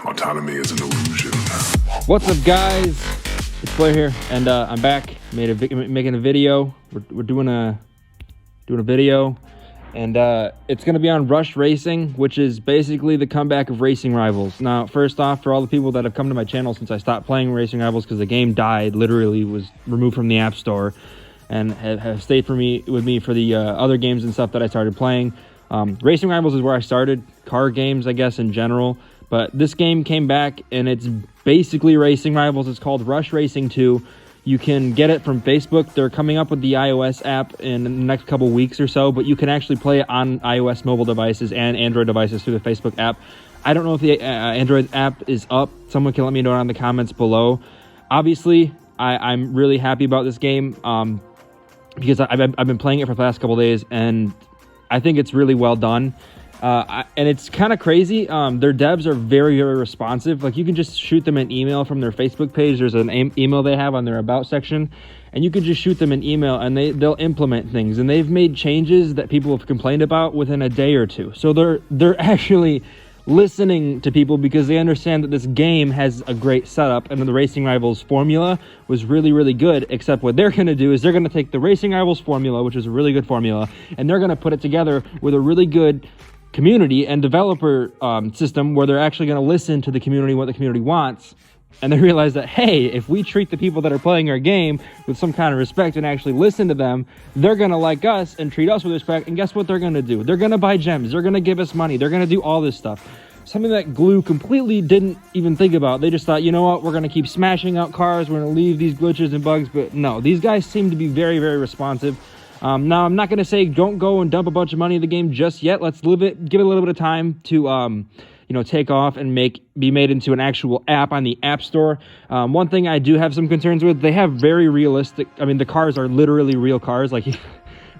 Autonomy is an illusion. What's up, guys? It's xFlaRe here, and I'm back. Making a video. We're doing a video, and it's gonna be on Rush Racing, which is basically the comeback of Racing Rivals. Now, first off, for all the people that have come to my channel since I stopped playing Racing Rivals because the game died, literally was removed from the App Store, and have stayed with me for the other games and stuff that I started playing. Racing Rivals is where I started, car games, I guess, in general. But this game came back, and it's basically Racing Rivals. It's called Rush Racing 2. You can get it from Facebook. They're coming up with the iOS app in the next couple weeks or so, but you can actually play it on iOS mobile devices and Android devices through the Facebook app. I don't know if the Android app is up. Someone can let me know down in the comments below. Obviously, I'm really happy about this game because I've been playing it for the past couple days, and I think it's really well done. And it's kind of crazy. Their devs are very, very responsive. Like, you can just shoot them an email from their Facebook page. There's an email they have on their About section, and you can just shoot them an email, and they'll implement things. And they've made changes that people have complained about within a day or two. So they're actually listening to people because they understand that this game has a great setup, and the Racing Rivals formula was really, really good. Except what they're going to do is they're going to take the Racing Rivals formula, which is a really good formula, and they're going to put it together with a really good community and developer system where they're actually going to listen to the community, what the community wants, and they realize that, hey, if we treat the people that are playing our game with some kind of respect and actually listen to them, they're going to like us and treat us with respect. And guess what they're going to do? They're going to buy gems. They're going to give us money. They're going to do all this stuff. Something that Glue completely didn't even think about. They just thought, you know what, we're going to keep smashing out cars. We're going to leave these glitches and bugs. But no, these guys seem to be very, very responsive. Now, I'm not going to say don't go and dump a bunch of money in the game just yet. Let's give it a little bit of time to, take off and be made into an actual app on the App Store. One thing I do have some concerns with, they have very realistic, the cars are literally real cars, like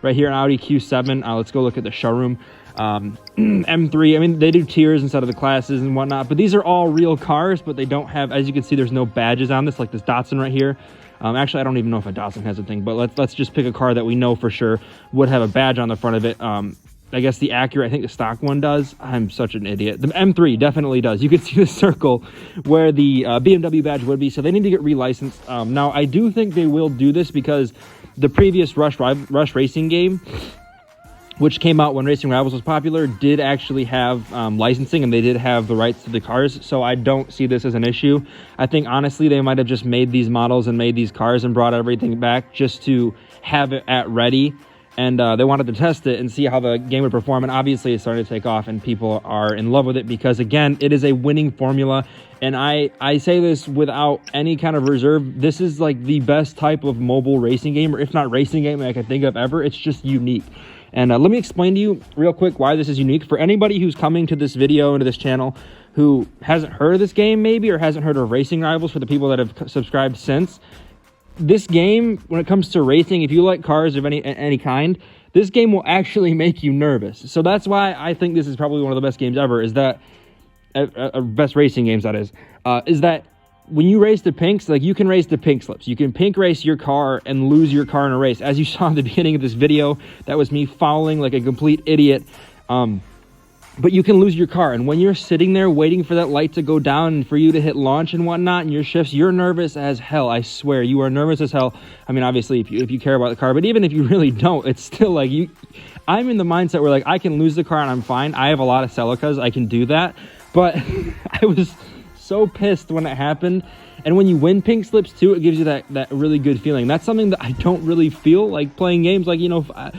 right here, an Audi Q7. Let's go look at the showroom. M3, they do tiers instead of the classes and whatnot, but these are all real cars, but they don't have, as you can see, there's no badges on this, like this Datsun right here. Actually, I don't even know if a Datsun has a thing, but let's just pick a car that we know for sure would have a badge on the front of it. I guess the Acura, I think the stock one does. I'm such an idiot. The M3 definitely does. You can see the circle where the BMW badge would be, so they need to get relicensed. Now, I do think they will do this because the previous Rush Racing game, which came out when Racing Rivals was popular, did actually have licensing, and they did have the rights to the cars, so I don't see this as an issue. I think, honestly, they might have just made these models and made these cars and brought everything back just to have it at ready, and they wanted to test it and see how the game would perform, and obviously it started to take off, and people are in love with it because, again, it is a winning formula, and I say this without any kind of reserve. This is like the best type of mobile racing game, or if not racing game I can think of ever. It's just unique. And let me explain to you real quick why this is unique. For anybody who's coming to this video and to this channel who hasn't heard of this game maybe, or hasn't heard of Racing Rivals, for the people that have subscribed since, this game, when it comes to racing, if you like cars of any kind, this game will actually make you nervous. So that's why I think this is probably one of the best games ever, is that, best racing games that is that when you race the pinks, like, you can race the pink slips. You can pink race your car and lose your car in a race. As you saw in the beginning of this video, that was me fouling like a complete idiot. But you can lose your car. And when you're sitting there waiting for that light to go down and for you to hit launch and whatnot in your shifts, you're nervous as hell. I swear, you are nervous as hell. Obviously, if you care about the car, but even if you really don't, it's still like I'm in the mindset where, like, I can lose the car and I'm fine. I have a lot of Celicas. I can do that. But I was so pissed when it happened. And when you win pink slips too, it gives you that really good feeling. That's something that I don't really feel like playing games, like, not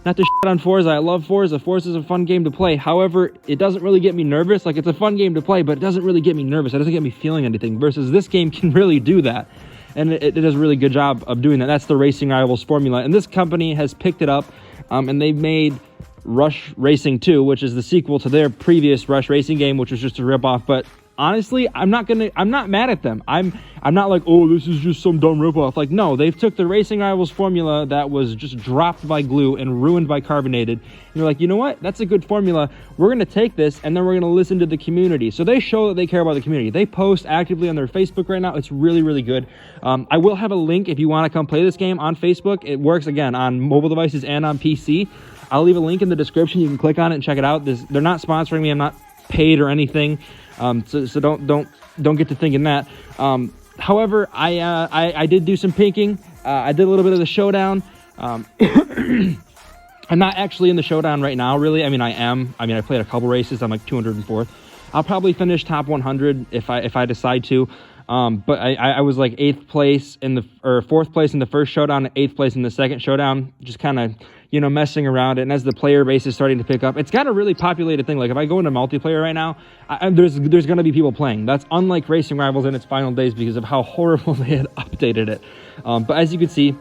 to shit on Forza. I love Forza. Forza is a fun game to play. However, it doesn't really get me nervous. Like, it's a fun game to play, but it doesn't really get me nervous. It doesn't get me feeling anything, versus this game can really do that. And it does a really good job of doing that. That's the Racing Rivals formula. And this company has picked it up, and they've made Rush Racing 2, which is the sequel to their previous Rush Racing game, which was just a ripoff. But honestly, I'm not mad at them. I'm not like, oh, this is just some dumb ripoff. Like, no, they've took the Racing Rivals formula that was just dropped by glue and ruined by carbonated. And they're like, you know what? That's a good formula. We're going to take this and then we're going to listen to the community. So they show that they care about the community. They post actively on their Facebook right now. It's really, really good. I will have a link if you want to come play this game on Facebook. It works, again, on mobile devices and on PC. I'll leave a link in the description. You can click on it and check it out. They're not sponsoring me. I'm not paid or anything. So don't get to thinking that. However, I did do some pinking. I did a little bit of the showdown. I'm not actually in the showdown right now, really. I mean, I am. I mean, I played a couple races. I'm like 204th. I'll probably finish top 100 if I decide to. But I was like 8th place or 4th place in the first showdown, 8th place in the second showdown, just kind of, you know, messing around. And as the player base is starting to pick up, it's got a really populated thing. Like if I go into multiplayer right now, there's going to be people playing. That's unlike Racing Rivals in its final days because of how horrible they had updated it. But as you can see,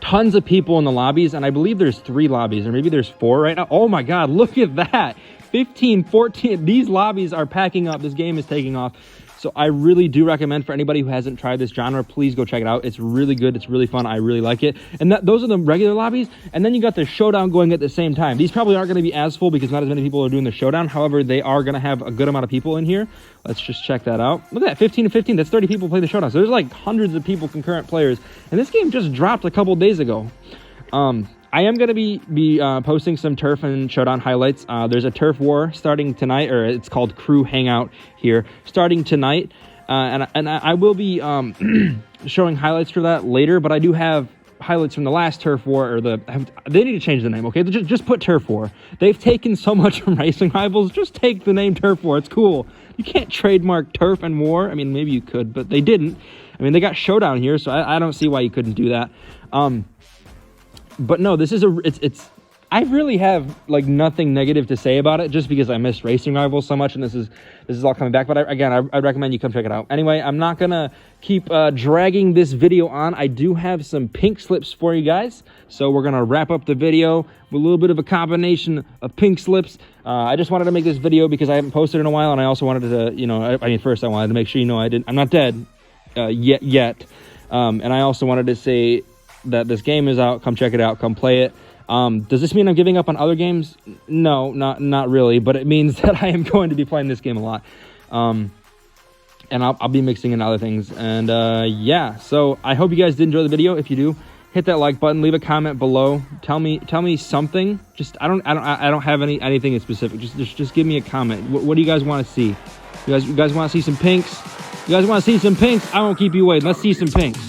tons of people in the lobbies, and I believe there's 3 lobbies, or maybe there's 4 right now. Oh my God, look at that. 15, 14, these lobbies are packing up. This game is taking off. So I really do recommend for anybody who hasn't tried this genre, please go check it out. It's really good. It's really fun. I really like it. And those are the regular lobbies. And then you got the showdown going at the same time. These probably aren't going to be as full because not as many people are doing the showdown. However, they are going to have a good amount of people in here. Let's just check that out. Look at that, 15 to 15. That's 30 people play the showdown. So there's like hundreds of people, concurrent players. And this game just dropped a couple days ago. I am going to be posting some turf and showdown highlights. There's a turf war starting tonight, or it's called Crew Hangout here, starting tonight. And I will be showing highlights for that later, but I do have highlights from the last turf war, or they need to change the name, okay? Just put turf war. They've taken so much from Racing Rivals. Just take the name turf war. It's cool. You can't trademark turf and war. I mean, maybe you could, but they didn't. I mean, they got showdown here, so I don't see why you couldn't do that. But no, this is I really have like nothing negative to say about it, just because I missed Racing Rivals so much, and this is all coming back. But I'd recommend you come check it out. Anyway, I'm not gonna keep dragging this video on. I do have some pink slips for you guys, so we're gonna wrap up the video with a little bit of a combination of pink slips. I just wanted to make this video because I haven't posted in a while, and I also wanted to, you know, I mean, first I wanted to make sure you know I'm not dead yet, and I also wanted to say that this game is out. Come check it out. Come play it. Does this mean I'm giving up on other games? No, not really, but it means that I am going to be playing this game a lot. And I'll be mixing in other things. And yeah, so I hope you guys did enjoy the video. If you do, hit that like button, leave a comment below. Tell me something. Just I don't have anything in specific. Just give me a comment. What do you guys want to see? You guys want to see some pinks? You guys want to see some pinks? I won't keep you waiting. Let's see some pinks.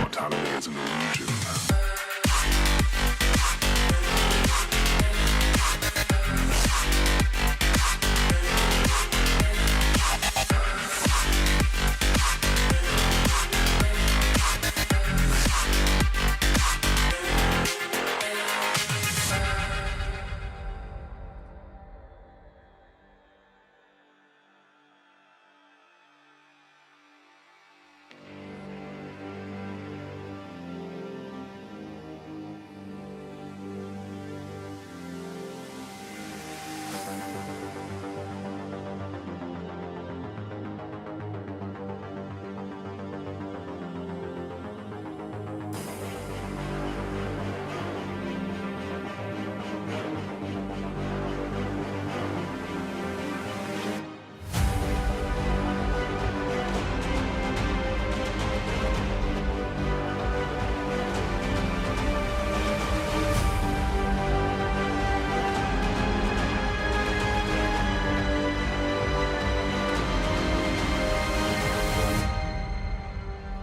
Autonomy is an illusion.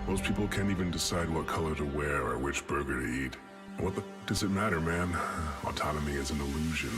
Most people can't even decide what color to wear or which burger to eat. What the does it matter, man? Autonomy is an illusion.